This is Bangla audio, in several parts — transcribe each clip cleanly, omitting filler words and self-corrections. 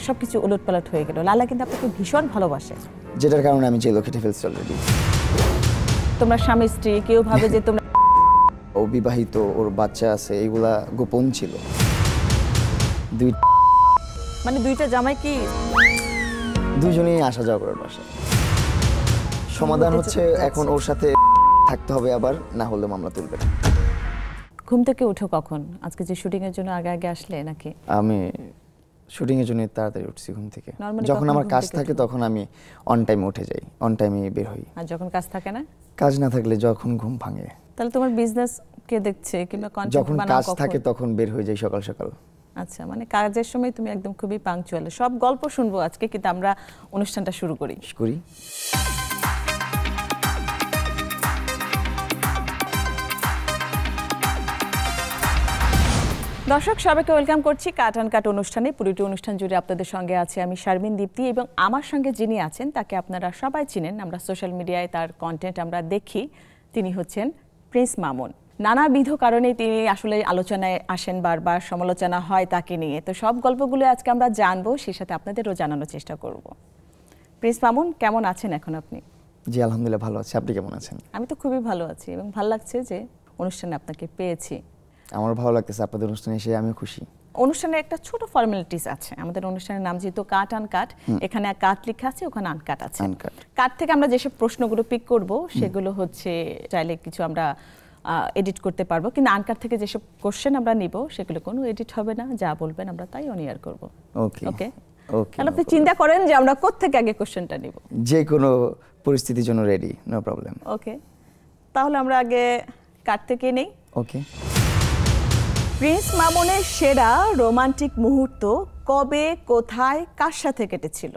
সবকিছু উলটপালট হয়ে গেল। লালা কিন্তু আপনাকে ভীষণ ভালোবাসে, যেটার কারণে আমি জেলও কেটে ফেলছি অলরেডি। তোমরা স্বামী স্ত্রী, কেউ ভাবে যে তোমরা ও বিবাহিত, ওর বাচ্চা আছে, এগুলা গোপন ছিল। মানে দুইটা জামাই কি দুজনেই আসা যাওয়া করার বাসায়। সমাধান হচ্ছে এখন ওর সাথে থাকতে হবে, আবার না হলে মামলা তুলবে। ঘুম থেকে উঠো কখন? আজকে যে শুটিং এর জন্য আগে আগে আসলে নাকি? আমি শুটিং এর জন্য তাড়াতাড়ি উঠছি ঘুম থেকে। Normally যখন কখন আমার ঘুম কাজ থেকে থাকে ওঠো? তখন আমি অন টাইমে উঠে যাই, অন টাইমে বের হই। আর যখন কাজ থাকে না? কাজ না থাকলে যখন ঘুম ভাঙে। তাহলে তোমার বিজনেস কে দেখছে কিংবা কন্টেন্ট যখন বানাও কাজ কখন? থাকে তখন বের হয়ে যাই সকাল সকাল। আচ্ছা, মানে কাজের সময় তুমি একদম খুবই পাংচুয়াল। সব গল্প শুনবো আজকে, কিন্তু আমরা অনুষ্ঠানটা শুরু করি। দর্শক সবাইকে ওয়েলকাম করছি কাট অ্যান্ড কাট অনুষ্ঠানে। পুরোটি অনুষ্ঠান জুড়ে আপনাদের সঙ্গে আছে আমি শারমিন দীপ্তি, এবং আমার সঙ্গে যিনি আছেন তাকে আপনারা সবাই চিনেন, আমরা সোশ্যাল মিডিয়ায় তার কন্টেন্ট আমরা দেখি। তিনি হচ্ছেন প্রিন্স মামুন। নানাবিধ কারণে তিনি আসলে আলোচনায় আসেন, বারবার সমালোচনা হয় তাকে নিয়ে। তো সব গল্পগুলো আজকে আমরা জানবো, সেই সাথে আপনাদেরও জানানোর চেষ্টা করব। প্রিন্স মামুন, কেমন আছেন এখন আপনি? জি আলহামদুলিল্লাহ ভালো আছি, আপনি কেমন আছেন? আমি তো খুবই ভালো আছি, এবং ভালো লাগছে যে অনুষ্ঠানে আপনাকে পেয়েছি। আমার ভালো লাগতেছে, আপনাদের অনুষ্ঠানে এসে আমিও খুশি। অনুষ্ঠানের একটা ছোট ফর্মালিটিস আছে। আমাদের অনুষ্ঠানের নাম যেহেতু কাট অ্যান্ড কাট, এখানে কাট লেখা আছে, ওখানে আনকাট আছে। কাট থেকে আমরা যেসব প্রশ্নগুলো পিক করব সেগুলো হচ্ছে চাইলে কিছু আমরা এডিট করতে পারবো, কিন্তু আনকাট থেকে যেসব কোশ্চেন আমরা নিব সেগুলো কোনো এডিট হবে না, যা বলবেন আমরা তাই অন এয়ার করব। ওকে ওকে ওকে। তাহলে আপনি চিন্তা করেন যে আমরা কোত্থেকে আগে কোশ্চেনটা নিব। যে কোনো পরিস্থিতির জন্য রেডি, নো প্রবলেম। ওকে, তাহলে আমরা আগে কাট থেকে নেই। ওকে। প্রিন্স মামুনের সেরা রোমান্টিক মুহূর্ত কবে, কোথায়, কার সাথে কেটেছিল?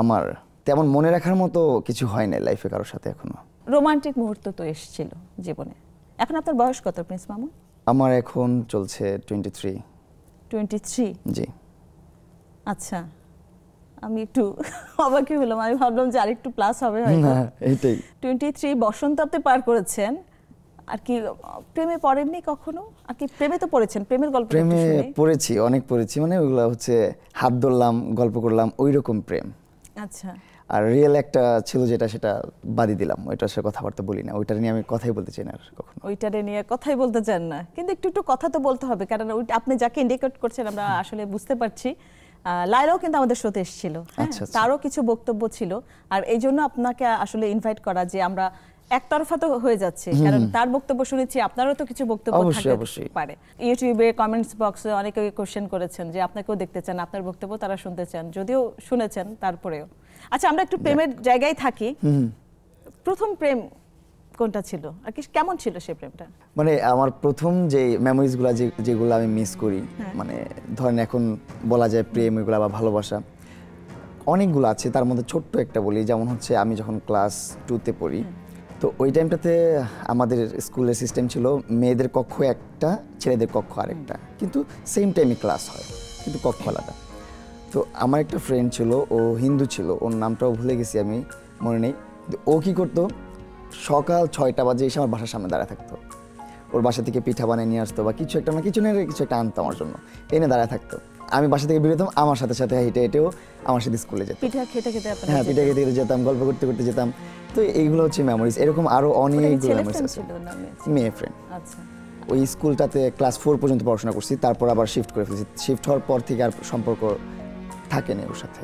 আমার তেমন মনে রাখার মতো কিছু হয় না লাইফে কারোর সাথে এখনো। রোমান্টিক মুহূর্ত তো এসেছিল জীবনে। এখন আপনার বয়স কত প্রিন্স মামুন? আমার এখন চলছে 23। 23? জি। আচ্ছা, আমি একটু অবাকই হলাম। আমি ভাবলাম যে আরেকটু প্লাস হবে হয়তো। না, এইটাই। 23 বসন্ত আপনি পার করেছেন। আর কি প্রেমে পড়েননি কখনো? আর কি প্রেমে তো পড়েছেন, প্রেমের গল্প? প্রেমে পড়েছি, অনেক পড়েছি, মানে ওগুলা হচ্ছে হাত ধরলাম, গল্প করলাম, ওই রকম প্রেম। আচ্ছা। আর রিয়েল একটা ছিল যেটা, সেটা বাদই দিলাম, ওইটার সাথে কথাবার্তা বলি না, ওইটা নিয়ে আমি কথাই বলতে চাই না আর কখনো। ওইটারে নিয়ে কথাই বলতে চান না, কিন্তু একটু একটু কথা তো বলতে হবে, কারণ আপনি যাকে ইন্ডিকেট করছেন আমরা আসলে বুঝতে পারছি। লাইলাও কিন্তু আমাদের শোতে এসেছিল, তারও কিছু বক্তব্য ছিল, আর এই জন্য আপনাকে আসলে ইনভাইট করা যে আমরা একতরফা তো হয়ে যাচ্ছে, কারণ তার বক্তব্য শুনেছি, আপনারও তো কিছু বক্তব্য থাকতে পারে। ইউটিউবে কমেন্টস বক্সে অনেকে কোশ্চেন করেছেন যে আপনাকেও দেখতে চান, আপনার বক্তব্য তারা শুনতে চান, যদিও শুনেছেন তারপরেও। আচ্ছা, আমরা একটু প্রেমের জায়গায় থাকি। প্রথম প্রেম কোনটা ছিল আর কি, কেমন ছিল সেই প্রেমটা? মানে আমার প্রথম যে মেমোরিজগুলো যেগুলো আমি মিস করি, মানে ধরেন এখন বলা যায় প্রেম এগুলো বা ভালোবাসা অনেকগুলো আছে, তার মধ্যে ছোট্ট একটা বলি। যেমন হচ্ছে আমি যখন ক্লাস 2তে পড়ি, তো ওই টাইমটাতে আমাদের স্কুলের সিস্টেম ছিল মেয়েদের কক্ষ একটা, ছেলেদের কক্ষ আরেকটা, কিন্তু সেম টাইমে ক্লাস হয়, কিন্তু কক্ষ আলাদা। তো আমার একটা ফ্রেন্ড ছিল, ও হিন্দু ছিল, ওর নামটাও ভুলে গেছি আমি, মনে নেই। ও কী করতো, সকাল 6টা বাজে এসে আমার বাসার সামনে দাঁড়ায় থাকতো। ওর বাসা থেকে পিঠা বানিয়ে নিয়ে আসতো বা কিছু একটা, মানে কিছু একটা আনতো আমার জন্য, এনে দাঁড়ায় থাকতো। আমি বাসা থেকে বেরোতাম, আমার সাথে সাথে হেঁটে হেঁটেও আমার সাথে স্কুলে যেতাম। পিঠা খেতে খেতে? হ্যাঁ, পিঠা খেতে খেতে যেতাম, গল্প করতে করতে যেতাম। তো এইগুলো হচ্ছে মেমোরিজ। এরকম আরও অনেকগুলো মেমোরিজ আছে। মেয়ে ফ্রেন্ড। আচ্ছা। ওই স্কুলটাতে ক্লাস 4 পর্যন্ত পড়াশোনা করছি, তারপর আবার শিফট করে ফেলেছি। শিফট হওয়ার পর থেকে আর সম্পর্ক থাকেনি ওর সাথে।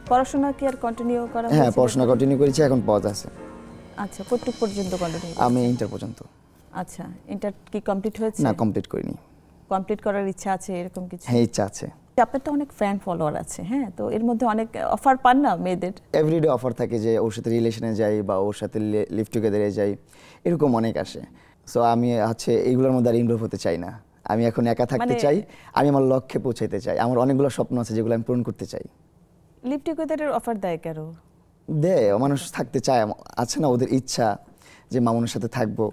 পড়াশোনা কি আর কন্টিনিউ করা? হ্যাঁ, পড়াশোনা কন্টিনিউ করেছি, এখন পজ আছে। আচ্ছা, কতটুকু পর্যন্ত কন্টিনিউ? আমি ইন্টার পর্যন্ত। আচ্ছা, ইন্টার কি কমপ্লিট হয়েছে? না, কমপ্লিট করিনি। কমপ্লিট করার ইচ্ছা আছে এরকম কিছু? হ্যাঁ, ইচ্ছা আছে। আপনার তো অনেক ফ্যান ফলোয়ার আছে, হ্যাঁ, তো এর মধ্যে অনেক অফার পান না মেয়েদের? এভরিডে অফার থাকে যে ওর সাথে রিলেশনে যাই বা ওর সাথে লিভ টুগেদারে যাই, এরকম অনেক আসে। সো আমি হচ্ছে এইগুলোর মধ্যে আর ইনভলভ হতে চাই না। আমি এখন একা থাকতে চাই, আমি আমার লক্ষ্যে পৌঁছাইতে চাই। আমার অনেকগুলো স্বপ্ন আছে যেগুলো আমি পূরণ করতে চাই। লিভ টুগেদারের অফার দেয় কেন? দেয়, মানুষ থাকতে চায়, আছে না ওদের ইচ্ছা যে মামুনের সাথে থাকবো,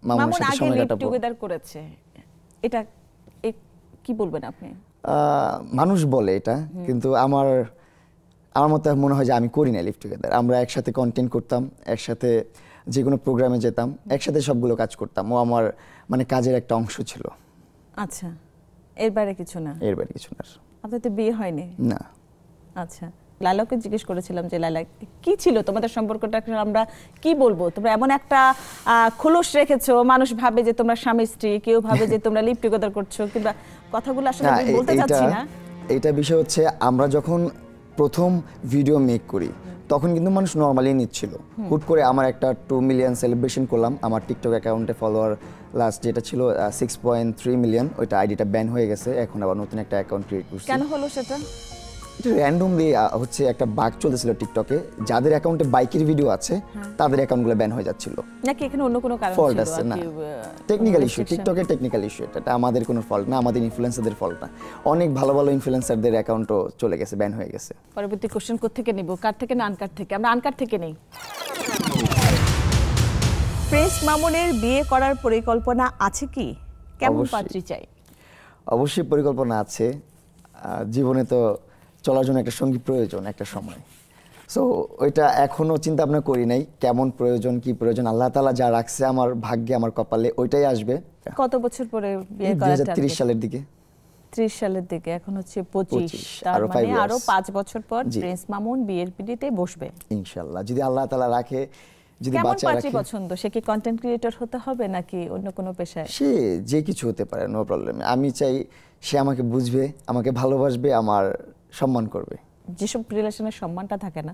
মামুনের সাথে সময় কাটাবো। লিভ টুগেদার করেছে, এটা কি বলবেন আপনি? মানুষ বলে এটা, কিন্তু আমার মতে মনে হয় যে আমি করি না লিভ টুগেদার। আমরা একসাথে কন্টেন্ট করতাম, একসাথে যে কোনো প্রোগ্রামে যেতাম, একসাথে সবগুলো কাজ করতাম। ও আমার মানে কাজের একটা অংশ ছিল। আচ্ছা, এর বাইরে কিছু না? এর বাইরে কিছু না। আপনার তো বিয়ে হয়নি? না। আচ্ছা, লাইলাকে জিজ্ঞেস করেছিলাম যে লাইলা কি ছিল তোমাদের সম্পর্কটা, আমরা কি বলবো, তোমরা এমন একটা খোলস রেখেছো, মানুষ ভাবে যে তোমরা স্বামী স্ত্রী, কেউ ভাবে যে তোমরা লিভ টুগেদার করছো, কিংবা কথাগুলো আসলে আমি বলতে চাচ্ছি না। এটা বিষয় হচ্ছে আমরা যখন প্রথম ভিডিও মেক করি তখন কিন্তু মানুষ নর্মালি নিচ্ছিল। হুট করে আমার একটা 2 মিলিয়ন সেলিব্রেশন করলাম, আমার টিকটক অ্যাকাউন্টে ফলোয়ার লাস্ট যেটা ছিল 6.3 মিলিয়ন, ওইটা আইডিটা ব্যান হয়ে গেছে, এখন আবার নতুন একটা অ্যাকাউন্ট ক্রিয়েট করছি। কেন হলো সেটা? র্যান্ডমলি হচ্ছে একটা বাগ চলতেছিল টিকটকে, যাদের অ্যাকাউন্টে বাইকের ভিডিও আছে তাদের অ্যাকাউন্টগুলো ব্যান হয়ে যাচ্ছিল। নাকি এখানে অন্য কোনো কারণ ফল্ট ছিল? আছে না, টেকনিক্যাল ইস্যু, টিকটকের টেকনিক্যাল ইস্যু, এটা আমাদের কোনো ফল্ট না, আমাদের ইনফ্লুয়েন্সারদের ফল্ট না। অনেক ভালো ভালো ইনফ্লুয়েন্সারদের অ্যাকাউন্টও চলে গেছে, ব্যান হয়ে গেছে। পরবর্তী কোশ্চেন কোত্থেকে নিব, কার থেকে না আনকার থেকে? আমরা আনকার থেকে নেই। প্রিন্স মামুনের বিয়ে করার পরিকল্পনা আছে কি? কেমন পাত্রী চাই? অবশ্যই পরিকল্পনা আছে, জীবনে তো চলার জন্য একটা সঙ্গী প্রয়োজন একটা সময়। সো ওইটা এখনো চিন্তা ভাবনা করি নাই, কেমন প্রয়োজন কি প্রয়োজন, আল্লাহ তাআলা যা রাখছে আমার ভাগ্যে আমার কপালে ওইটাই আসবে। কত বছর পরে বিয়ে করার টার্গেট? 2030 সালের দিকে। 30 সালের দিকে, এখন হচ্ছে 25, তার মানে আরো 5 বছর পর প্রিন্স মামুন বিয়ের পিঁড়িতে বসবে ইনশাআল্লাহ, যদি আল্লাহ তাআলা রাখে, যদি কেমন বাঁচায় পাত্রী রাখে। পছন্দ? সে কি কন্টেন্ট ক্রিয়েটর হতে হবে নাকি অন্য কোনো পেশায়? সে যে কিছু হতে পারে, নো প্রবলেম। আমি চাই সে আমাকে বুঝবে, আমাকে ভালোবাসবে, আমার সম্মান করবে। যেসব রিলেশনের সম্মানটা থাকে না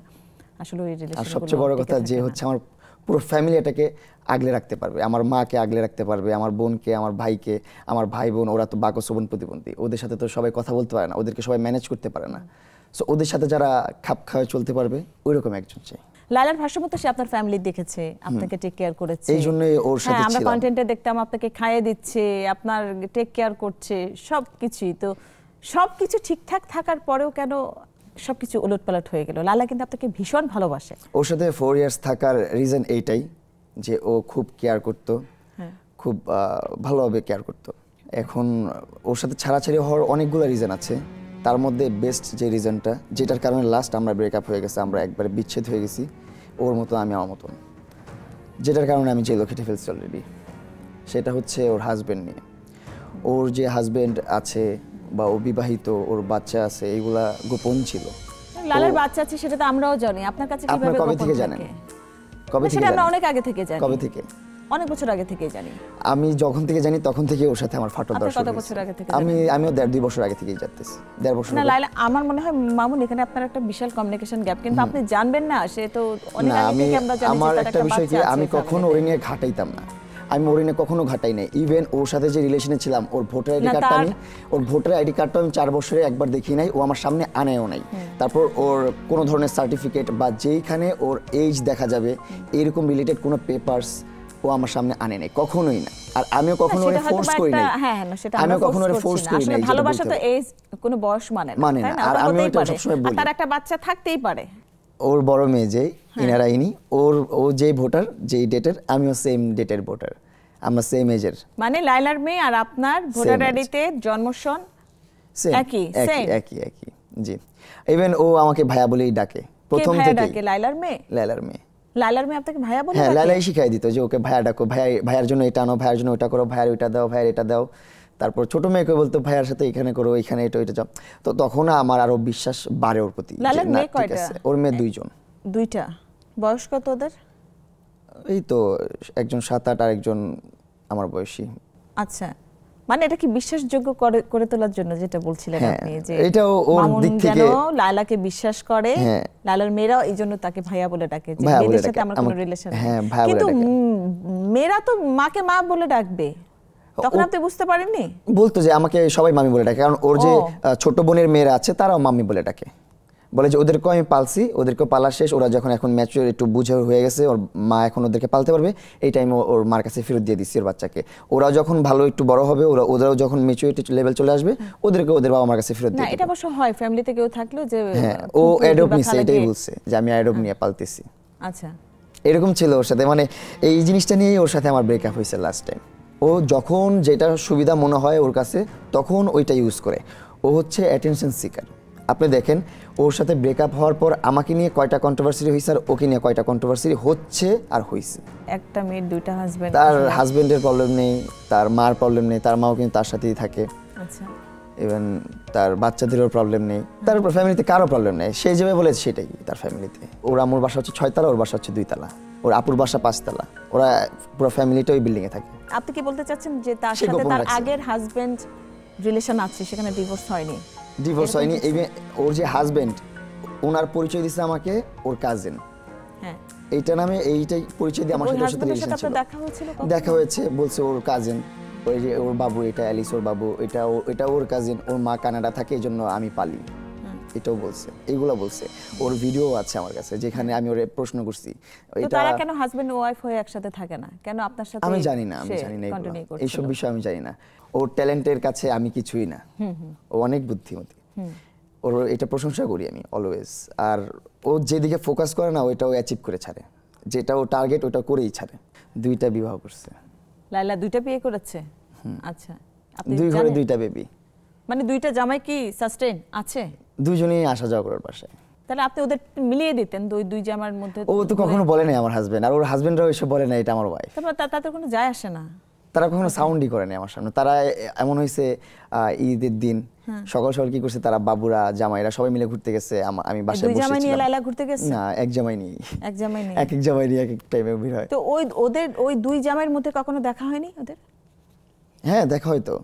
আসলে ওই রিলেশন। আর সবচেয়ে বড় কথা যে হচ্ছে আমার পুরো ফ্যামিলিটাকে আগলে রাখতে পারবে, আমার মাকে আগলে রাখতে পারবে, আমার বোনকে, আমার ভাইকে, আমার ভাই বোন ওরা তো বাকসবন প্রতিবন্ধী, ওদের সাথে তো সবাই কথা বলতে পারে না, ওদেরকে সবাই ম্যানেজ করতে পারে না। সো ওদের সাথে যারা খাপ খাওয়া চলতে পারবে ওইরকম একজন চাই। লাইলার ভাষ্যমতো সে আপনার ফ্যামিলি দেখেছে, আপনাকে টেক কেয়ার করেছে, এই জন্যই ওর সাথে ছিলাম। আমরা কন্টেন্টে দেখতাম আপনাকে খাইয়ে দিচ্ছে, আপনার টেক কেয়ার করছে, সবকিছুই। তো সবকিছু ঠিকঠাক থাকার পরেও কেন সবকিছু উলটপালট হয়ে গেল? লালা কিন্তু আপনাকে ভীষণ ভালোবাসে। ওর সাথে 4 ইয়ার্স থাকার রিজন এইটাই যে ও খুব কেয়ার করত, খুব ভালোভাবে কেয়ার করত। এখন ওর সাথে ছাড়াছাড়ি হওয়ার অনেকগুলো রিজন আছে, তার মধ্যে বেস্ট যে রিজনটা, যেটার কারণে লাস্ট আমরা ব্রেকআপ হয়ে গেছে, আমরা একবারে বিচ্ছেদ হয়ে গেছি, ওর মতো আমি আমার মতন, যেটার কারণে আমি জেলও খেটে ফেলছি অলরেডি, সেটা হচ্ছে ওর হাজব্যান্ড নিয়ে। ওর যে হাজব্যান্ড আছে বা ও বিবাহিত, ওর বাচ্চা আছে, এইগুলা গোপন ছিল। লালার বাচ্চা আছে সেটা তো আমরাও জানি, আপনার কাছে কিভাবে কবে থেকে জানেন? কবে থেকে? সেটা আমরা অনেক আগে থেকে জানি। কবে থেকে? অনেক বছর আগে থেকেই জানি। আমি যখন থেকে জানি তখন থেকে ওর সাথে আমার ফাটল দেওয়া শুরু কত হয়েছে। বছর আগে থেকে? আমিও 1.5-2 বছর আগে থেকেই জানতেছি। 1.5 বছর। না লাইলা, আমার মনে হয় মামুন এখানে আপনার একটা বিশাল কমিউনিকেশন গ্যাপ, কিন্তু আপনি জানবেন না, সে তো অনেক আগে থেকে আমরা জানি। আমার একটা বিষয় কি, আমি কখনো ওর নিয়ে ঘাটাইতাম না, আমি ওর নিয়ে কখনো ঘাটাই নাই। ইভেন ওর সাথে যে রিলেশনে ছিলাম, ওর ভোটার আইডি কার্ডটা আমি 4 বছরে একবার দেখি নাই, ও আমার সামনে আনেও নাই। তারপর ওর কোনো ধরনের সার্টিফিকেট বা যেইখানে ওর এজ দেখা যাবে এরকম রিলেটেড কোনো পেপারস ও আমার সামনে আনে নাই, কখনোই না। আর আমিও কখনো ওরে ফোর্স করি নাই। আমিও কখনো ওরে ফোর্স করি নাই। ভালোবাসা তো এজ কোনো বয়স মানে না। আর আমিও এটা সবসময় বলি, তার একটা বাচ্চা থাকতেই পারে। ওর বড় মেয়ে যে ইনারাইনি, ও যে ভোটার, যেই ডেটের, আমিও সেম ডেটের ভোটার, আমরা সেম এজের। মানে লাইলার মেয়ে আর আপনার ভোটার আইডিতে জন্মসন একই। জি, ইভেন ও আমাকে ভাইয়া বলেই ডাকে প্রথম থেকে। লাইলার মেয়ে লাইলার মেয়ে আপনাকে ভাইয়া বলে? হ্যাঁ, লাইলাই শিখাই দিত যে ওকে ভাইয়া ডাকো, ভাইয়ার জন্য এটা আনো, ভাইয়ার জন্য ওটা করো, ভাইয়ার ওইটা দাও, ভাইয়ার এটা দাও। তারপর ছোট মেয়েকে বলতো ভাইয়ার সাথে এখানে করো, এখানে এটা ওইটা যাও। তো তখন আমার আরো বিশ্বাস বাড়ে ওর প্রতি। লাইলার মেয়ে কয়টা? ওর মেয়ে 2 জন। 2টা। বয়স কত ওদের? এই তো একজন 7-8 আর একজন আমার বয়সী। আচ্ছা, মানে এটা কি বিশ্বাসযোগ্য করে তোলার জন্য যেটা বলছিলেন আপনি, যে এটা ওর দিক থেকে লায়লাকে বিশ্বাস করে, লায়লার মেয়েরা এই জন্য তাকে ভাইয়া বলে ডাকে, যে মেয়েদের সাথে আমার কোনো রিলেশন নেই। কিন্তু মেয়েরা তো মাকে মা বলে ডাকবে, তখন আপনি বুঝতে পারেননি? বলতো যে আমাকে সবাই মামি বলে ডাকে, কারণ ওর যে ছোট বোনের মেয়েরা আছে তারাও মামি বলে ডাকে, বলে যে ওদেরকেও আমি পালছি, ওদেরকেও পালা শেষ, ওরা যখন এখন ম্যাচিউর একটু বুঝে হয়ে গেছে, ওর মা এখন ওদেরকে পালতে পারবে, এই টাইমে ওর মার কাছে ফেরত দিয়ে দিচ্ছি ওর বাচ্চাকে। ওরা যখন ভালো একটু বড় হবে, ওদেরও যখন ম্যাচুরিটি লেভেল চলে আসবে, ওদেরকে ওদের বাবা মার কাছে ফেরত দিয়ে। না, এটা অবশ্য হয় ফ্যামিলিতে কেউ থাকলেও যে ও অ্যাডপ্ট নিছে, এটাই বলছে যে আমি অ্যাডপ্ট নিয়ে পালতেছি। আচ্ছা, এরকম ছিল ওর সাথে, মানে এই জিনিসটা নিয়েই ওর সাথে আমার ব্রেকআপ হয়েছে লাস্ট টাইম। ও যখন যেটা সুবিধা মনে হয় ওর কাছে তখন ওইটা ইউজ করে। ও হচ্ছে অ্যাটেনশন সিকার। আপনি দেখেন ওর সাথে ব্রেকআপ হওয়ার পর আমাকে নিয়ে কয়টা কন্ট্রোভার্সি হয়েছে আর ওকে নিয়ে কয়টা কন্ট্রোভার্সি হচ্ছে আর হয়েছে। একটা মেয়ের 2টা হাজবেন্ড, তার হাজবেন্ডের প্রবলেম নেই, তার মার প্রবলেম নেই, তার মাও কিন্তু তার সাথেই থাকে। আচ্ছা, ইভেন তার বাচ্চাদেরও প্রবলেম নেই, তার ফ্যামিলিতে কারো প্রবলেম নেই, সে যেভাবে বলেছে সেটাই তার ফ্যামিলিতে। ওর আম্মুর বাসা হচ্ছে 6 তলা, ওর বাসা হচ্ছে 2 তলা, ওর আপুর বাসা 5 তলা, ওরা পুরো ফ্যামিলিটা ওই বিল্ডিং এ থাকে। আপনি কি বলতে চাচ্ছেন যে তার সাথে তার আগের হাজবেন্ড রিলেশন আছে, সেখানে ডিভোর্স হয়নি? ডিভোর্স হয়নি। ওর যে হাজবেন্ড, ওনার পরিচয় দিচ্ছে আমাকে ওর কাজিন। হ্যাঁ, এইটা নামে এইটাই পরিচয় দিয়ে আমার সাথে রিলেশন ছিল। দেখা হয়েছে, বলছে ওর কাজিন, ওই যে ওর বাবু, এটা অ্যালিস ওর বাবু, এটা ওর কাজিন, ওর মা কানাডা থাকে, এই জন্য আমি পালি, এটাও বলছে, এইগুলো বলছে। ওর ভিডিও আছে আমার কাছে যেখানে আমি ওরে প্রশ্ন করছি এটা তারা কেন হাজবেন্ড ও ওয়াইফ হয়ে একসাথে থাকে না, কেন আপনার সাথে? আমি জানি না এইসব বিষয় আমি জানি না। ওর ট্যালেন্টের কাছে আমি কিছুই না, ও অনেক বুদ্ধিমতী, ওর এটা প্রশংসা করি আমি অলওয়েজ। আর ও যেদিকে ফোকাস করে না ওইটা ও অ্যাচিভ করে ছাড়ে, যেটা ও টার্গেট ওটা করেই ছাড়ে। 2টা বিবাহ করছে লাইলা, 2টা বিয়ে করেছে। আচ্ছা, আপনি 2 ঘরে 2টা বেবি, মানে 2টা জামাই কি সাস্টেইন আছে? দুজনেই আসা যাওয়া করার বাসায়। তাহলে আপনি ওদের মিলিয়ে দিতেন দুই জামার মধ্যে? ও তো কখনো বলে নাই আমার হাজবেন্ড, আর ওর হাজবেন্ডরাও এসব বলে না এটা আমার ওয়াইফ। তারপর তাদের কোনো যায় আসে না, তারা কখনো সাউন্ডই করে না আমার সামনে। তারা এমন হয়েছে ঈদের দিন সকাল সকাল কি করছে, তারা বাবুরা জামাইরা সবাই মিলে ঘুরতে গেছে, আমি বাসায় বসেছিলাম। 2 জামাই নিয়ে লাইলা ঘুরতে গেছে? না, এক জামাই নিয়ে, এক জামাই নিয়ে এক টাইমে বের হয়। তো ওই 2 জামাইয়ের মধ্যে কখনো দেখা হয়নি ওদের? হ্যাঁ, দেখা হয় তো,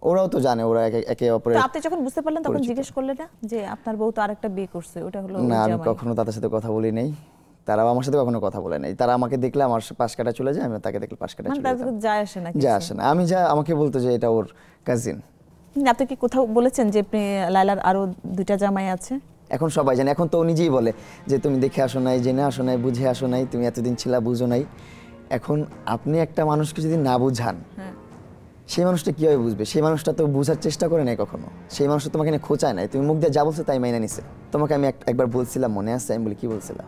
ওরাও তো জানে, ওরা একে অপরের। তো আপনি যখন বুঝতে পারলেন তখন জিজ্ঞেস করলেন না যে আপনার বউ তো আরেকটা বিয়ে করছে, ওটা হলো? না, আমি কখনো তাদের সাথে কথা বলি নাই, তারাও আমার সাথে কখনো কথা বলে নাই। তারা আমাকে দেখলে আমার পাশ কাটা চলে যায়, আমি তাকে দেখলে পাশ কাটা চলে যায়। যায় আসে না? যায় আসে না। আমি আমাকে বলতো যে এটা ওর কাজিন। আপনি কি কোথাও বলেছেন যে লাইলার আরো 2টা জামাই আছে? এখন সবাই জানে, এখন তো নিজেই বলে যে তুমি দেখে আসো নাই, জেনে আসো নাই, বুঝে আসো নাই, তুমি এতদিন ছিলা, বুঝো নাই। এখন আপনি একটা মানুষকে যদি না বুঝান, সেই মানুষটা কিভাবে বুঝবে? সেই মানুষটা তো বোঝার চেষ্টা করে নাই কখনো, সেই মানুষটা তোমাকে নিয়ে খোঁচায় নাই, তুমি মুখ দিয়ে যা বলছো তাই মাইনা নিছে। তোমাকে আমি একবার বলছিলাম, মনে আছে? আমি বলি কি বলছিলাম?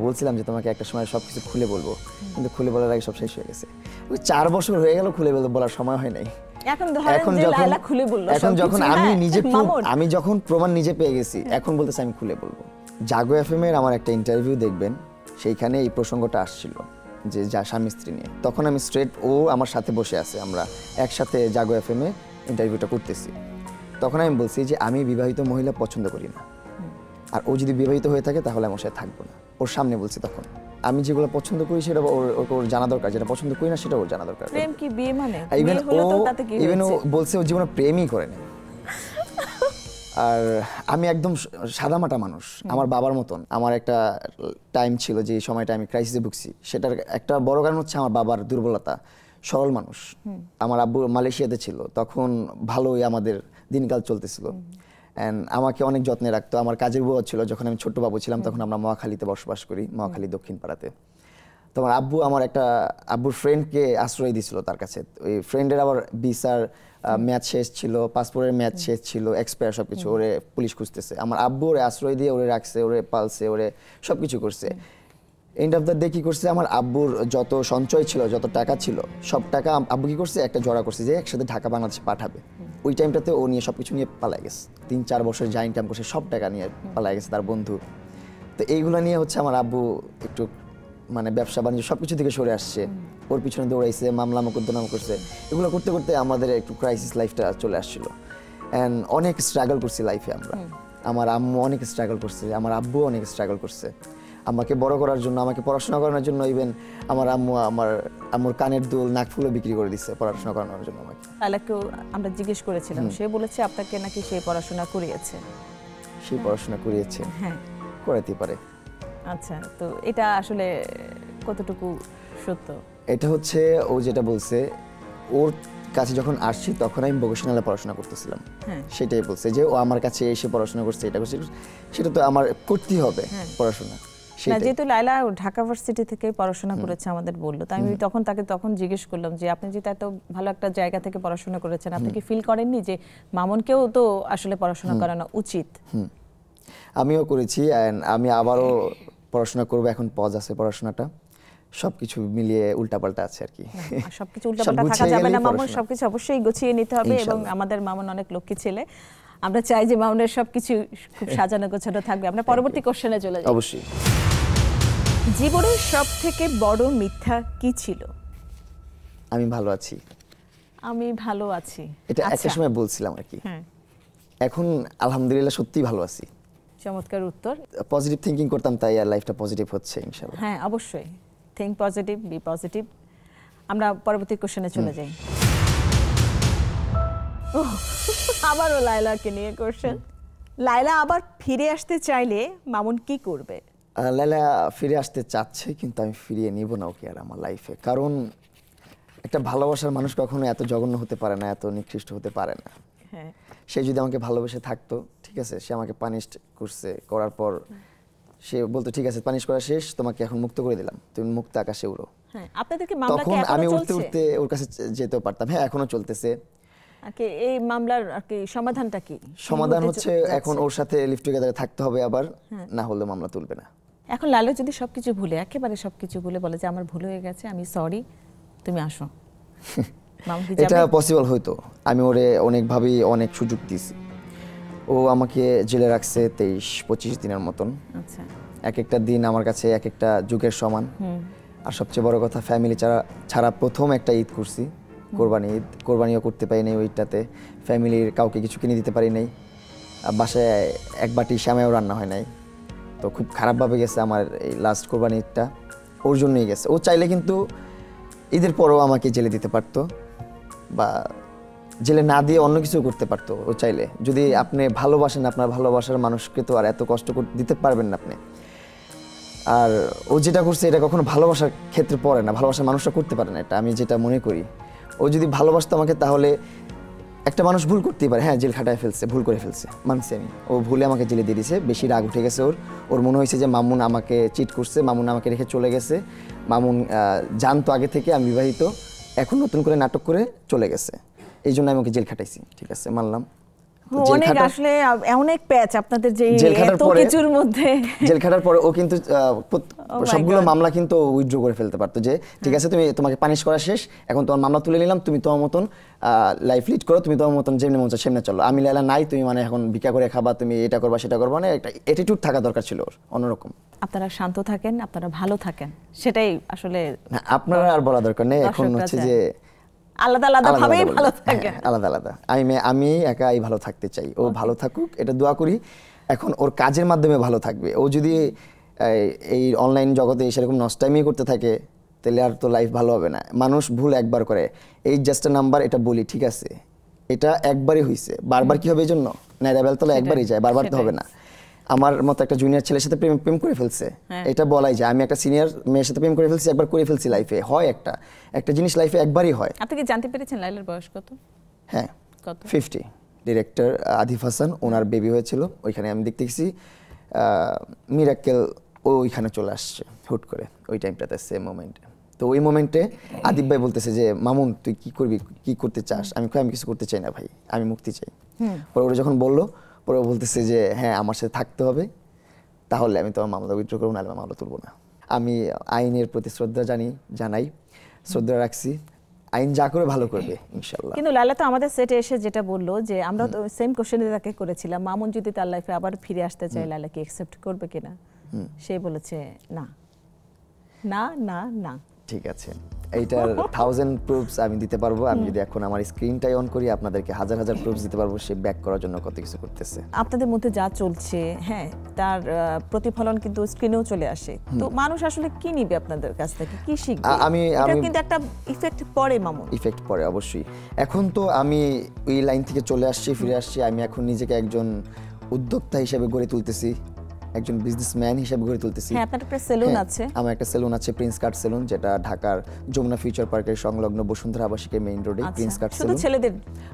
বলছিলাম যে তোমাকে একটা সময় সবকিছু খুলে বলবো, কিন্তু খুলে বলার আগে সব শেষ হয়ে গেছে। 4 বছর হয়ে গেল, খুলে বলার সময় হয় নাই। এখন যখন আমি যখন প্রমাণ নিজে পেয়ে গেছি, এখন বলতেছি আমি খুলে বলবো। জাগো এফএম এর আমার একটা ইন্টারভিউ দেখবেন, সেইখানে এই প্রসঙ্গটা আসছিল যে যা স্বামী স্ত্রী নিয়ে। তখন আমি স্ট্রেট, ও আমার সাথে বসে আছে, আমরা একসাথে জাগো এফএম এ ইন্টারভিউটা করতেছি। তখন আমি বলছি যে আমি বিবাহিত মহিলা পছন্দ করি না, আর ও যদি বিবাহিত হয়ে থাকে তাহলে আমার সাথে থাকবো না। ওর সামনে বলছি তখন, আমি যেগুলো পছন্দ করি সেটা ওর জানা দরকার, যেটা পছন্দ করি না সেটা ওর জানা দরকার। প্রেম কি বিয়ে মানে? ইভেন ও বলছে ও জীবনে প্রেমই করেনি। আর আমি একদম সাদামাটা মানুষ, আমার বাবার মতন। আমার একটা টাইম ছিল যে সময়টা আমি ক্রাইসিসে ভুগছি, সেটার একটা বড় কারণ হচ্ছে আমার বাবার দুর্বলতা। সরল মানুষ, আমার আব্বু মালয়েশিয়াতে ছিল, তখন ভালোই আমাদের দিনকাল চলতেছিল। আমাকে অনেক যত্নে রাখতো। আমার কাজের বুয়া ছিল, যখন আমি ছোট্ট বাবু ছিলাম তখন আমরা মহাখালীতে বসবাস করি, মহাখালী দক্ষিণ পাড়াতে। তো আমার আব্বু আমার একটা আব্বুর ফ্রেন্ডকে আশ্রয় দিয়েছিল তার কাছে। ওই ফ্রেন্ডের আবার ভিসার ম্যাচ শেষ ছিল, পাসপোর্টের ম্যাচ শেষ ছিল, এক্সপায়ার সবকিছু, ওরে পুলিশ খুঁজতেছে। আমার আব্বু ওরে আশ্রয় দিয়ে ওরে রাখছে, ওরে পালছে, ওরে সবকিছু করছে। এন্ড অফ দ্য ডে কি করছে, আমার আব্বুর যত সঞ্চয় ছিল, যত টাকা ছিল, সব টাকা আব্বু কি করছে, একটা জোড়া করছে যে একসাথে ঢাকা বাংলাদেশে পাঠাবে। ওই টাইমটাতে ও নিয়ে সবকিছু নিয়ে পালাই গেছে। 3-4 বছর যা ইনকাম করছে সব টাকা নিয়ে পালাই গেছে তার বন্ধু। তো এইগুলো নিয়ে হচ্ছে আমার আব্বু একটু মানে ব্যবসা বাণিজ্য সবকিছু থেকে সরে আসছে, ওর পিছনে দৌড়াইছে, মামলা মোকদ্দমা করছে। এগুলো করতে করতে আমাদের একটু ক্রাইসিস লাইফটা চলে আসছিল। অ্যান্ড অনেক স্ট্রাগল করছি লাইফে আমরা। আমার আম্মু অনেক স্ট্রাগল করছে, আমার আব্বু অনেক স্ট্রাগল করছে আমাকে বড় করার জন্য, আমাকে পড়াশোনা করানোর জন্য। ইভেন আমার আম্মু আম্মুর কানের দুল, নাকফুলও বিক্রি করে দিচ্ছে পড়াশোনা করানোর জন্য আমাকে। লাইলাকেও আমরা জিজ্ঞেস করেছিলাম, সে বলেছে আপনাকে নাকি সে পড়াশোনা করিয়েছে। সে পড়াশোনা করিয়েছে? হ্যাঁ, করাতে পারে। আচ্ছা, তো এটা আসলে কতটুকু সত্য? এটা হচ্ছে ও যেটা বলছে, ওর কাছে যখন আসছি তখন আমি ভোকেশনালে পড়াশোনা করতেছিলাম, সেটাই বলছে যে ও আমার কাছে এসে পড়াশোনা করছে, এটা করছে, সেটা তো আমার করতেই হবে পড়াশোনা। যেহেতু লাইলা ঢাকা ভার্সিটি থেকে পড়াশোনা করেছে আমাদের বললো, তাই আমি তখন জিজ্ঞেস করলাম যে আপনি যেটা এত ভালো একটা জায়গা থেকে পড়াশোনা করেছেন, আপনি কি ফিল করেননি যে মামুনকেও তো আসলে পড়াশোনা করানো উচিত? আমিও করেছি, আমি আবারও পড়াশোনা করবো। এখন পজ আছে পড়াশোনাটা, সবকিছু মিলিয়ে উল্টাপাল্টা আছে আর কি। সবকিছু উল্টাপাল্টা থাকা যাবে না মামুন, সবকিছু অবশ্যই গুছিয়ে নিতে হবে। এবং আমাদের মামুন অনেক লক্ষ্মী ছেলে, আমরা চাই যে মামুনের সবকিছু খুব সাজানো গোছানো থাকবে। আমরা পরবর্তী কোশ্চেনে চলে যাই। অবশ্যই। জীবনের সবথেকে বড় মিথ্যা কি ছিল? আমি ভালো আছি। আমি ভালো আছি, এটা একটা সময় বলছিলাম আর কি। এখন আলহামদুলিল্লাহ সত্যিই ভালো আছি। চমৎকার উত্তর। পজিটিভ থিংকিং করতাম তাই আর লাইফটা পজিটিভ হচ্ছে ইনশাআল্লাহ। হ্যাঁ অবশ্যই, থিঙ্ক পজিটিভ, বি পজিটিভ। আমরা পরবর্তী কোশ্চেনে চলে যাই। আবারও লায়লাকে নিয়ে কোশ্চেন। লায়লা আবার ফিরে আসতে চাইলে মামুন কি করবে? লায়লা ফিরে আসতে চাচ্ছে, কিন্তু আমি ফিরিয়ে নিব না ওকে আর আমার লাইফে। কারণ একটা ভালোবাসার মানুষ কখনো এত জঘন্য হতে পারে না, এত নিকৃষ্ট হতে পারে না। হ্যাঁ, সে যদি আমাকে ভালোবেসে থাকতো, ঠিক আছে, সে আমাকে পানিশ করছে, করার পর সে বলতো ঠিক আছে পানিশ করা শেষ, তোমাকে এখন মুক্ত করে দিলাম, তুমি মুক্ত আকাশে উড়ো। হ্যাঁ, আপনাদের কি মামলা কি তখন এখনো আমি উঠতে চলছে? উঠতে ওর কাছে যেতেও পারতাম। হ্যাঁ, এখনো চলতেছে। আর কি এই মামলার আর কি সমাধানটা কি? সমাধান হচ্ছে এখন ওর সাথে লিভ টুগেদারে থাকতে হবে আবার, না হলে মামলা তুলবে না। এখন লায়লা যদি সবকিছু ভুলে, একেবারে সবকিছু ভুলে বলে যে আমার ভুল হয়ে গেছে, আমি সরি, তুমি আসো, মামুন কি এটা যাবে? পসিবল হইতো। আমি ওরে অনেকভাবেই অনেক সুযোগ দিয়েছি। ও আমাকে জেলে রাখছে 23-25 দিনের মতন। আচ্ছা, এক একটা দিন আমার কাছে এক একটা যুগের সমান। আর সবচেয়ে বড় কথা, ফ্যামিলি ছাড়া প্রথম একটা ঈদ করছি, কোরবানি ঈদ। কোরবানিও করতে পারি নাই ওইটাতে, ফ্যামিলির কাউকে কিছু কিনে দিতে পারি নাই, বাসায় এক বাটি শ্যামাইও রান্না হয় নাই। তো খুব খারাপভাবে গেছে আমার এই লাস্ট কোরবানি ঈদটা, ওর জন্যই গেছে। ও চাইলে কিন্তু ঈদের পরও আমাকে জেলে দিতে পারতো, বা জেলে না দিয়ে অন্য কিছু করতে পারতো ও চাইলে। যদি আপনি ভালোবাসেন, আপনার ভালোবাসার মানুষকে তো আর এত কষ্ট দিতে পারবেন না আপনি। আর ও যেটা করছে এটা কখনো ভালোবাসার ক্ষেত্রে পড়ে না, ভালোবাসার মানুষরা করতে পারে না, এটা আমি যেটা মনে করি। ও যদি ভালোবাসতো আমাকে, তাহলে একটা মানুষ ভুল করতেই পারে। হ্যাঁ, জেল খাটায় ফেলছে, ভুল করে ফেলছে, মানছি আমি। ও ভুলে আমাকে জেলে দিয়ে দিয়েছে, বেশি রাগ উঠে গেছে ওর মনে হয়েছে যে মামুন আমাকে চিট করছে, মামুন আমাকে রেখে চলে গেছে। মামুন জানতো আগে থেকে আমি বিবাহিত, এখন নতুন করে নাটক করে চলে গেছে, এই জন্য আমি ওকে জেল খাটাইছি। ঠিক আছে, মানলাম। অনেক আসলে অনেক প্যাচ আপনাদের যে এত কিছুর মধ্যে। জেল খাটার পরে ও কিন্তু সবগুলো মামলা কিন্তু উইথড্র করে ফেলতে পারতো, যে ঠিক আছে তোমাকে পানিশ করা শেষ, এখন তোমার মামলা তুলে নিলাম, তুমি তোমার মতন লাইফ লিড করো, তুমি তোমার মতন যেমনি মন চায় সেমনি চলো। আমি লায়লা নাই, তুমি মানে এখন ভিক্ষা করে খাবা, তুমি এটা করবা সেটা করবা, মানে একটা অ্যাটিটিউড থাকা দরকার ছিল ওর অন্যরকম। আপনারা শান্ত থাকেন, আপনারা ভালো থাকেন, সেটাই আসলে আপনারা আর বলা দরকার নেই। এখন হচ্ছে যে আলাদা আলাদা ভাবেই ভালো থাকে, আলাদা আলাদা। আমি একাই ভালো থাকতে চাই, ও ভালো থাকুক, এটা দোয়া করি। এখন ওর কাজের মাধ্যমে ভালো থাকবে। ও যদি এই অনলাইন জগতে সেরকম নষ্টামি করতে থাকে, তাহলে আর তো লাইফ ভালো হবে না। মানুষ ভুল একবার করে, এই জাস্ট আ নাম্বার, এটা বলি ঠিক আছে, এটা একবারই হয়েছে, বারবার কি হবে? এই জন্য নাইরা বেলতলা একবারই যায়, বারবার তো হবে না। আমার মতো একটা জুনিয়র ছেলের সাথে প্রেম করে ফেলছে, এটা বলাই যায়। আমি একটা সিনিয়র মেয়ের সাথে প্রেম করে ফেলছি, একবার করে ফেলছি লাইফে। হয় একটা জিনিস লাইফে একবারই হয়। আপনি কি জানতে পেরেছেন লাইলার বয়স কত? হ্যাঁ, কত? 50। ডিরেক্টর আদিফ হাসান, ওনার বেবি হয়েছিল, ওইখানে আমি দেখতে গেছি। মিরাক্কেল ওইখানে চলে আসছে হুট করে ওই টাইমটাতে, সেম মোমেন্টে। তো ওই মোমেন্টে আদিব ভাই বলতেছে যে মামুন তুই কি করবি, কি করতে চাস? আমি কিছু করতে চাই না ভাই, আমি মুক্তি চাই। পরে ওরা যখন বললো, পরে বলতেছে যে হ্যাঁ আমার সাথে থাকতে হবে, তাহলে আমি তোমার মামলা উইথড্র করবো, নাহলে মামলা তুলবো না। আমি আইনের প্রতি শ্রদ্ধা জানাই, শ্রদ্ধা রাখছি। আইন যা করে ভালো করবে ইনশাআল্লাহ। কিন্তু লায়লা তো আমাদের সেটে এসে যেটা বললো যে আমরা তো সেম কোশ্চেন তাকে করেছিলাম, মামুন যদি তার লাইফে আবার ফিরে আসতে চায় লায়লা কি অ্যাকসেপ্ট করবে কিনা? সে বলেছে না না না না। ঠিক আছে, এইটার 1000 প্রুফস আমি দিতে পারবো। আমি যদি এখন আমার স্ক্রিনটাই অন করি, আপনাদেরকে হাজার হাজার প্রুফস দিতে পারবো সে ব্যাক করার জন্য কত কিছু করতেছে। আপনাদের মধ্যে যা চলছে, হ্যাঁ, তার প্রতিফলন কিন্তু স্ক্রিনেও চলে আসে। তো মানুষ আসলে কি নিবে আপনাদের কাছ থেকে, কি শিখবে? এটা কিন্তু একটা ইফেক্ট পড়ে মামুন, ইফেক্ট পড়ে অবশ্যই। এখন তো আমি ওই লাইন থেকে চলে আসছি, ফিরে আসছি। আমি এখন নিজেকে একজন উদ্যোক্তা হিসেবে গড়ে তুলতেছি, একজন বিজনেসম্যান হিসেবে গড়ে তুলতেছি। হ্যাঁ, আপনার একটা সেলুন আছে। আমার একটা সেলুন আছে, প্রিন্স কাট সেলুন, যেটা ঢাকার যমুনা ফিউচার পার্কের সংলগ্ন বসুন্ধরা আবাসিকের মেইন রোডে প্রিন্স কাট সেলুন। শুধু ছেলেদের?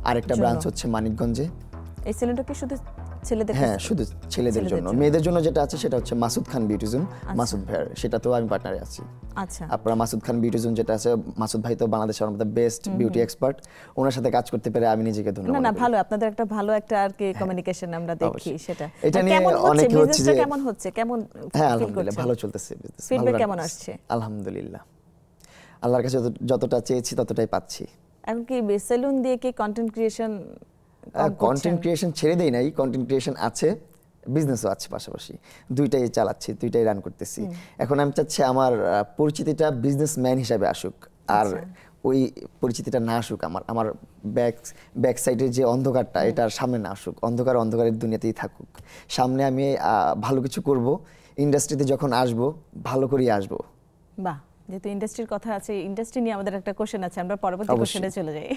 আরেকটা ব্রাঞ্চ হচ্ছে মানিকগঞ্জে। এই সেলুনটা কি শুধু ছেলেদের? হ্যাঁ, শুধু ছেলেদের জন্য। মেয়েদের জন্য যেটা আছে সেটা হচ্ছে মাসুদ খান বিউটি জোন, মাসুদ ভাইয়ের, সেটাতেও আমি পার্টনারে আছি। আচ্ছা, আপনারা মাসুদ খান বিউটি জোন যেটা আছে, মাসুদ ভাই তো বাংলাদেশের আমাদের বেস্ট বিউটি এক্সপার্ট, ওনার সাথে কাজ করতে পেরে আমি নিজেকে ধন্যবাদ। না ভালো, আপনাদের একটা ভালো একটা আর কি কমিউনিকেশন আমরা দেখি। সেটা এটা নিয়ে অনেক হচ্ছে যে কেমন হচ্ছে, কেমন? হ্যাঁ, আলহামদুলিল্লাহ ভালো চলতেছে বিজনেস। ফিডব্যাক কেমন আসছে? আলহামদুলিল্লাহ, আল্লাহর কাছে যতটা চেয়েছি ততটাই পাচ্ছি। এখন কি সেলুন দিয়ে কি কন্টেন্ট ক্রিয়েশন? কন্টেন্ট ক্রিয়েশন ছেড়ে দেই নাই, কন্টেন্ট ক্রিয়েশন আছে, বিজনেসও আছে পাশাপাশি, দুইটাই চালাচ্ছি, দুইটাই রান করতেছি। এখন আমি চাচ্ছি আমার পরিচিতিটা বিজনেসম্যান হিসাবে আসুক, আর ওই পরিচিতিটা না আসুক, আমার ব্যাক সাইডের যে অন্ধকারটা এটার সামনে না আসুক, অন্ধকারের দুনিয়াতেই থাকুক। সামনে আমি ভালো কিছু করব, ইন্ডাস্ট্রিতে যখন আসব ভালো করেই আসব। বাহ, যেহেতু ইন্ডাস্ট্রির কথা আছে, ইন্ডাস্ট্রি নিয়ে আমাদের একটা কোশ্চেন আছে, আমরা পরবর্তী কোশ্চেনে চলে যাই।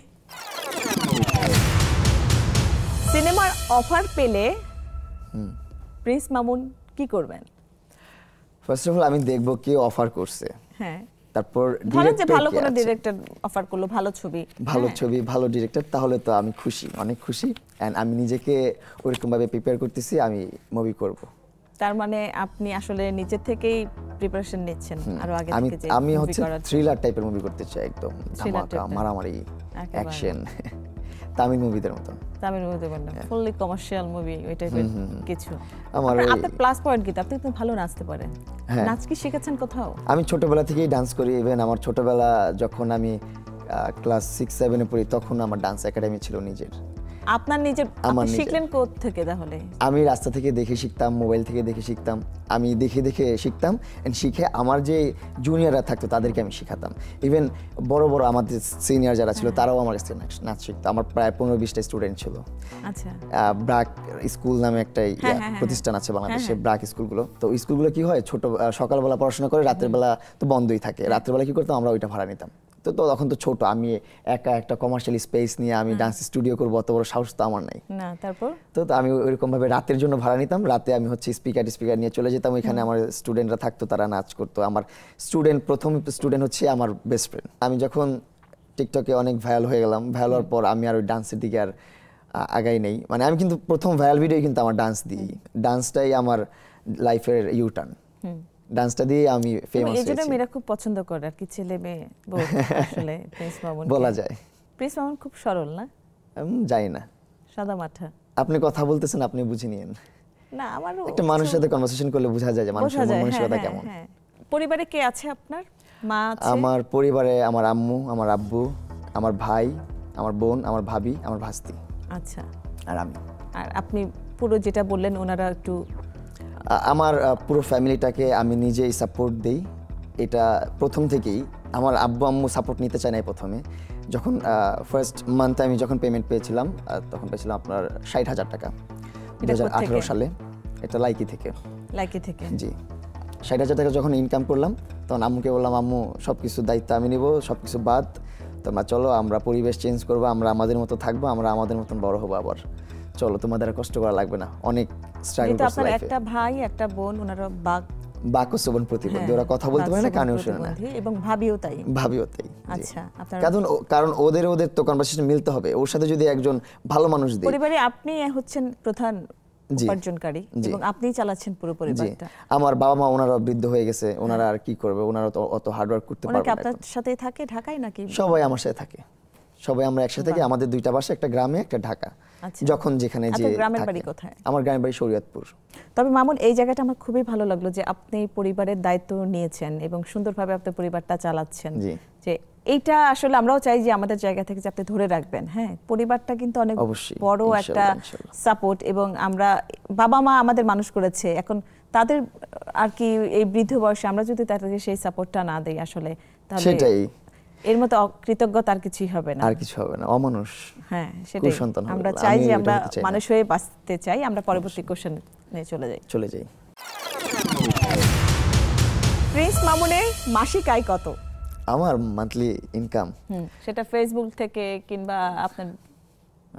সিনেমার অফার পেলে প্রিন্স মামুন কি করবেন? ফার্স্ট অফ অল আমি দেখব কে অফার করছে। হ্যাঁ, তারপর ধরেন যে ভালো কোনো ডিরেক্টর অফার করলো, ভালো ছবি ভালো ডিরেক্টর, তাহলে তো আমি খুশি, অনেক খুশি। এন্ড আমি নিজেকে ওরকম ভাবে প্রিপেয়ার করতেছি, আমি মুভি করব। তার মানে আপনি আসলে নিজে থেকেই প্রিপারেশন নিচ্ছেন আরো আগে থেকে, যে আমি হচ্ছে থ্রিলার টাইপের মুভি করতে চাই, একদম ধামাকা, মারামারি, অ্যাকশন, তামিল মুভিদের মতন। তামিল মুভি দেবেন না, ফুললি কমার্শিয়াল মুভি ওই টাইপের কিছু। আপনার প্লাস পয়েন্ট কি? আপনি তো ভালো নাচতে পারেন, নাচ কি শিখেছেন কোথাও? আমি ছোটবেলা থেকেই ডান্স করি। ইভেন আমার ছোটবেলা যখন আমি ক্লাস 6-7 এ পড়ি, তখন আমার ডান্স একাডেমি ছিল নিজের। আপনার নিজের? আপনি শিখলেন কোথা থেকে তাহলে? আমি রাস্তা থেকে দেখে শিখতাম, মোবাইল থেকে দেখে শিখতাম, আমি দেখে দেখে শিখতাম। এন্ড শিখে আমার যে জুনিয়ররা থাকতো তাদেরকে আমি শিখাতাম। ইভেন বড় বড় আমাদের সিনিয়র যারা ছিল তারাও আমার কাছে নাচ শিখতো। আমার প্রায় 15-20টা স্টুডেন্ট ছিল। আচ্ছা, ব্রাক স্কুল নামে একটা প্রতিষ্ঠান আছে বাংলাদেশে, ব্রাক স্কুলগুলো। তো ওই স্কুলগুলো কি হয়, ছোট সকালবেলা পড়াশোনা করে, রাতের বেলা তো বন্ধই থাকে, রাতের বেলা কি করতাম আমরা, ওইটা ভাড়া নিতাম। তো তখন তো ছোট, আমি একা একটা কমার্শিয়াল স্পেস নিয়ে আমি ডান্স স্টুডিও করবো, অত বড় সাহস তো আমার নাই। তারপর তো আমি ওইরকম ভাবে রাতের জন্য ভাড়া নিতাম। রাতে আমি হচ্ছে স্পিকার নিয়ে চলে যেতাম, ওইখানে আমার স্টুডেন্টরা থাকতো, তারা নাচ করতো। আমার প্রথম স্টুডেন্ট হচ্ছে আমার বেস্ট ফ্রেন্ড। আমি যখন টিকটকে অনেক ভাইরাল হয়ে গেলাম, ভাইরাল হওয়ার পর আমি আর ওই ডান্সের দিকে আর আগাই নেই। মানে আমি কিন্তু প্রথম ভাইরাল ভিডিও কিন্তু আমার ডান্স দিই, ডান্সটাই আমার লাইফের ইউটার্ন। ডান্সটা দিয়ে আমি ফেমাস হয়েছি। এইজন্য মেয়েরা খুব পছন্দ করে আর কি, ছেলে মেয়ে আসলে প্রিন্স মামুন বলা যায়। প্রিন্স মামুন খুব সরল না? যাই না, সাদা মাঠা। আপনি কথা বলতেছেন, আপনি বুঝে নিয়েন। না, আমার একটা মানুষের সাথে কনভারসেশন করলে বোঝা যায় যে মানুষের মানসিকতা কেমন। পরিবারে কে আছে আপনার? মা আছে? আমার পরিবারে আমার আম্মু, আমার আব্বু, আমার ভাই, আমার বোন, আমার ভাবি, আমার ভাস্তি। আচ্ছা, আর আমি। আর আপনি পুরো যেটা বললেন, ওনারা একটু? আমার পুরো ফ্যামিলিটাকে আমি নিজেই সাপোর্ট দেই। এটা প্রথম থেকেই। আমার আব্বু আম্মু সাপোর্ট নিতে চায় না প্রথমে। যখন ফার্স্ট মান্থে আমি যখন পেমেন্ট পেয়েছিলাম, তখন পেয়েছিলাম আপনার 60,000 টাকা 2018 সালে। এটা লাইকি থেকে। জি, 60,000 টাকা যখন ইনকাম করলাম, তখন আম্মুকে বললাম, আম্মু সবকিছু দায়িত্ব আমি নিব, সবকিছু বাদ, তোমরা চলো, আমরা পরিবেশ চেঞ্জ করবো, আমরা আমাদের মতো থাকবো, আমরা আমাদের মতন বড় হবো, আবার চলো, তোমাদের আর কষ্ট করা লাগবে না। অনেক স্ট্রাগল করছি লাইফে। একটা ভাই একটা বোন, ওনারা বাকসবন প্রতিবন্ধী, ওরা কথা বলতে পারে না, কানেও শোনে না। এবং ভাবিও তাই। আচ্ছা, কারণ ওদের তো কনভারসেশন মিলতে হবে। ওর সাথে যদি একজন ভালো মানুষ দেয়। পরিবারে আপনি হচ্ছেন প্রধান উপার্জনকারী এবং আপনিই চালাচ্ছেন পুরো পরিবারটা। আমার বাবা মা ওনারা বৃদ্ধ হয়ে গেছে, ওনারা আর কি করবে, ওনারা তো অত হার্ড ওয়ার্ক করতে পারবে না। আপনার সাথেই থাকে ঢাকায় নাকি? সবাই আমার সাথে থাকে, সবাই আমরা একসাথে থাকি। আমাদের দুইটা বাসা, একটা গ্রামে একটা ঢাকা। যখন যেখানে যে গ্রামের বাড়ি কোথায়? আমার গ্রামের বাড়ি শরীয়তপুর। তবে মামুন, এই জায়গাটা আমার খুবই ভালো লাগলো যে আপনি পরিবারের দায়িত্ব নিয়েছেন এবং সুন্দরভাবে আপনার পরিবারটা চালাচ্ছেন। যে এইটা আসলে আমরাও চাই যে আমাদের জায়গা থেকে যে আপনি ধরে রাখবেন। হ্যাঁ, পরিবারটা কিন্তু অনেক বড় একটা সাপোর্ট, এবং আমরা বাবা মা আমাদের মানুষ করেছে, এখন তাদের আর কি এই বৃদ্ধ বয়সে আমরা যদি তাদেরকে সেই সাপোর্টটা না দেই, আসলে সেটাই এর মতো অকৃতজ্ঞতা আর কিছুই হবে না, আর কিছু হবে না, অমানুষ। হ্যাঁ, সেটাই আমরা চাই, যে আমরা মানুষ হয়ে বাঁচতে চাই। আমরা পরবর্তী কোশ্চেনে চলে যাই। প্রিন্স মামুনের মাসিক আয় কত? আমার মান্থলি ইনকাম, সেটা ফেসবুক থেকে কিংবা আপনার?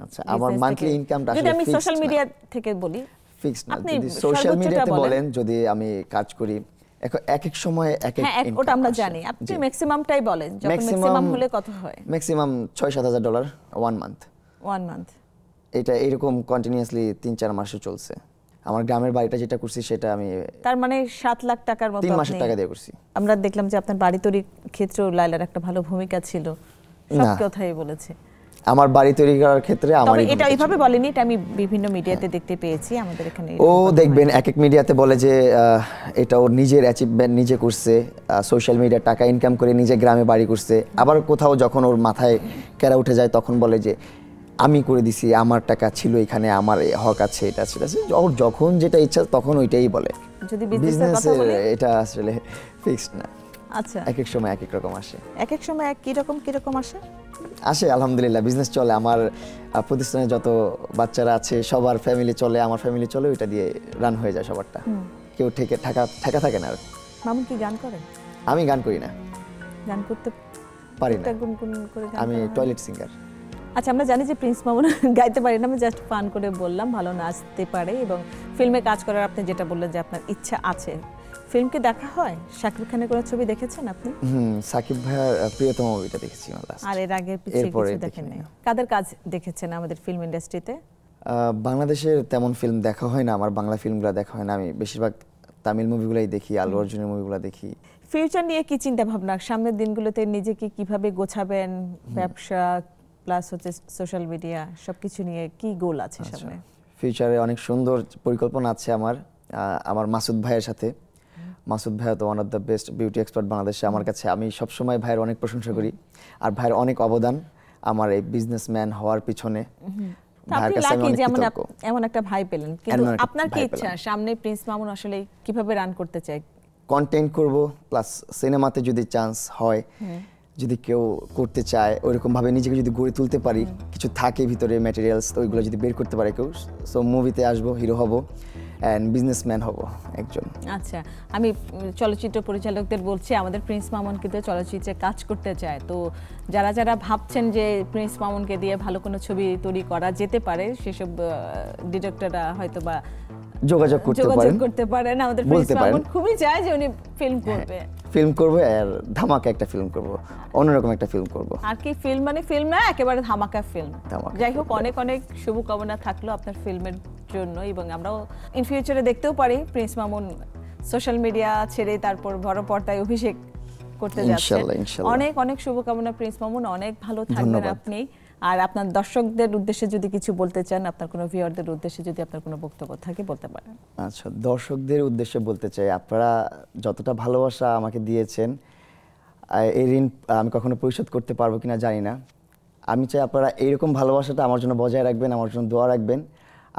আচ্ছা, আমার মান্থলি ইনকামটা যদি আমি সোশ্যাল মিডিয়া থেকে বলি, ফিক্সড না। যদি সোশ্যাল মিডিয়াতে বলেন, যদি আমি কাজ করি, এক এক সময় এক এক ইনকাম, ওটা আমরা জানি। আপনি ম্যাক্সিমামটাই বলেন, যখন ম্যাক্সিমাম হলে কত হয়? Maximum $6-7,000 one month. এটা এরকম কন্টিনিউয়াসলি 3-4 মাসে চলছে। আমার গ্রামের বাড়িটা যেটা করছি, সেটা আমি তার মানে 7 লাখ টাকার মতো 3 মাসের টাকা দিয়ে করছি। আমরা দেখলাম যে আপনার বাড়ি তৈরির ক্ষেত্রেও লাইলার একটা ভালো ভূমিকা ছিল, সব কথাই বলেছে। আমার বাড়ি তৈরি করার ক্ষেত্রে আমার এটা এইভাবে বলেনি, এটা আমি বিভিন্ন মিডিয়াতে দেখতে পেয়েছি আমাদের এখানে। ও দেখবেন এক এক মিডিয়াতে বলে যে এটা ওর নিজের অ্যাচিভমেন্ট, নিজে করছে, সোশ্যাল মিডিয়া টাকা ইনকাম করে নিজে গ্রামে বাড়ি করছে। আবার কোথাও যখন ওর মাথায় কেরা উঠে যায়, তখন বলে যে আমি করে দিছি, আমার টাকা ছিল এখানে, আমার হক আছে, এটা ছিল। ওর যখন যেটা ইচ্ছা তখন ওইটাই বলে। যদি বিজনেসের কথা বলি, এটা আসলে ফিক্সড না। আচ্ছা, এক এক সময় এক এক রকম আসে। এক এক সময় কি রকম আসে? আসে আলহামদুলিল্লাহ, বিজনেস চলে আমার। প্রতিষ্ঠানে যত বাচ্চারা আছে সবার ফ্যামিলি চলে, আমার ফ্যামিলি চলে, ওইটা দিয়ে রান হয়ে যায় সবারটা। কেউ ঠেকা থাকে না আর। মামুন কি গান করেন? আমি গান করি না, গান করতে পারি না, গুনগুন করে গান আমি করেন না? Toilet singer. আচ্ছা, আমরা জানি যে প্রিন্স মামুন গাইতে পারে না, আমি জাস্ট ফান করে বললাম, ভালো নাচতে পারে এবং ফিল্মে কাজ করার আপনি যেটা বললেন যে আপনার ইচ্ছা আছে। ফিল্মকে দেখা হয়? শাকিব খানের কোনো ছবি দেখেছেন আপনি? সাকিব ভাইয়ার প্রিয়তম মুভিটা দেখেছি লাস্ট। আর এর আগে পিছিয়ে কিছু দেখেন নাই? কাদের কাজ দেখেছেন আমাদের ফিল্ম ইন্ডাস্ট্রিতে? বাংলাদেশের তেমন ফিল্ম দেখা হয় না, আমার বাংলা ফিল্মগুলো দেখা হয় না। আমি বেশিরভাগ তামিল মুভিগুলাই দেখি, আল্লু অর্জুনের মুভিগুলো দেখি। ফিউচার নিয়ে কি চিন্তা ভাবনা? সামনের দিনগুলোতে নিজেকে কিভাবে গোছাবেন? ব্যবসা প্লাস হচ্ছে সোশ্যাল মিডিয়া সবকিছু নিয়ে কি গোল আছে সামনে? ফিউচারে অনেক সুন্দর পরিকল্পনা আছে আমার মাসুদ ভাইয়ের সাথে। মাসুদ ভাইয়া তো one of the best beauty expert বাংলাদেশে আমার কাছে। আমি সবসময় ভাইয়ের অনেক প্রশংসা করি, আর ভাইয়ের অনেক অবদান আমার এই বিজনেসম্যান হওয়ার পিছনে। ভাইয়ের কাছে আমি অনেক কৃতজ্ঞ। এমন একটা ভাই পেলেন, কিন্তু আপনার কি ইচ্ছা সামনে প্রিন্স মামুন আসলে কিভাবে রান করতে চায়? কন্টেন্ট করব, প্লাস সিনেমাতে যদি চান্স হয়, যদি কেউ করতে চায় ওইরকম ভাবে নিজেকে যদি গড়ে তুলতে পারি, কিছু থাকে ভিতরে ম্যাটেরিয়ালস, ওইগুলো যদি বের করতে পারে কেউ, সো মুভিতে আসবো, হিরো হব অ্যান্ড বিজনেসম্যান হব একজন। আচ্ছা, আমি চলচ্চিত্র পরিচালকদের বলছি আমাদের প্রিন্স মামুন কিন্তু চলচ্চিত্রে কাজ করতে চায়। তো যারা ভাবছেন যে প্রিন্স মামুনকে দিয়ে ভালো কোনো ছবি তৈরি করা যেতে পারে, সেসব ডিরেক্টররা হয়তো বা যোগাযোগ করতে পারেন। আমাদের প্রিন্স মামুন খুবই চায় যে উনি ফিল্ম করবে আর ধামাকা একটা ফিল্ম করব, অন্যরকম একটা ফিল্ম করব। আর কি ফিল্ম মানে ফিল্ম না, একেবারে ধামাকা ফিল্ম। যাই হোক, অনেক অনেক শুভকামনা থাকলো আপনার ফিল্মের জন্য, এবং আমরাও ইন ফিউচারে দেখতেও পারি প্রিন্স মামুন সোশ্যাল মিডিয়া ছেড়ে তারপর বড় পর্দায় অভিষেক করতে যাচ্ছে। অনেক অনেক শুভকামনা প্রিন্স মামুন, অনেক ভালো থাকবেন আপনি। আর আপনার দর্শকদের উদ্দেশ্যে যদি কিছু বলতে চান, আপনার কোনো ভিউয়ারদের উদ্দেশ্যে যদি আপনার কোনো বক্তব্য থাকে বলতে পারেন। আচ্ছা, দর্শকদের উদ্দেশ্যে বলতে চাই, আপনারা যতটা ভালোবাসা আমাকে দিয়েছেন, এই ঋণ আমি কখনো পরিশোধ করতে পারবো কিনা জানি না। আমি চাই আপনারা এইরকম ভালোবাসাটা আমার জন্য বজায় রাখবেন, আমার জন্য দোয়া রাখবেন।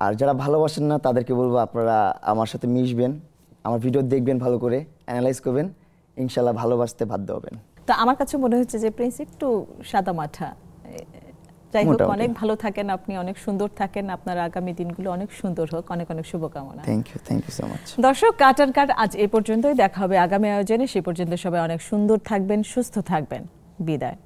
আর যারা ভালোবাসেন না তাদেরকে বলবো আপনারা আমার সাথে মিশবেন, আমার ভিডিও দেখবেন, ভালো করে অ্যানালাইজ করবেন, ইনশাল্লাহ ভালোবাসতে বাধ্য হবেন। তো আমার কাছে মনে হচ্ছে যে প্রিন্স একটু সাদা মাঠা। যাই হোক, অনেক ভালো থাকেন আপনি, অনেক সুন্দর থাকেন, আপনার আগামী দিনগুলো অনেক সুন্দর হোক। অনেক অনেক শুভকামনা। Thank you so much. দর্শক, কাট অ্যান্ড কাট আজ এই পর্যন্তই। দেখা হবে আগামী আয়োজনে। সে পর্যন্ত সবাই অনেক সুন্দর থাকবেন, সুস্থ থাকবেন। বিদায়।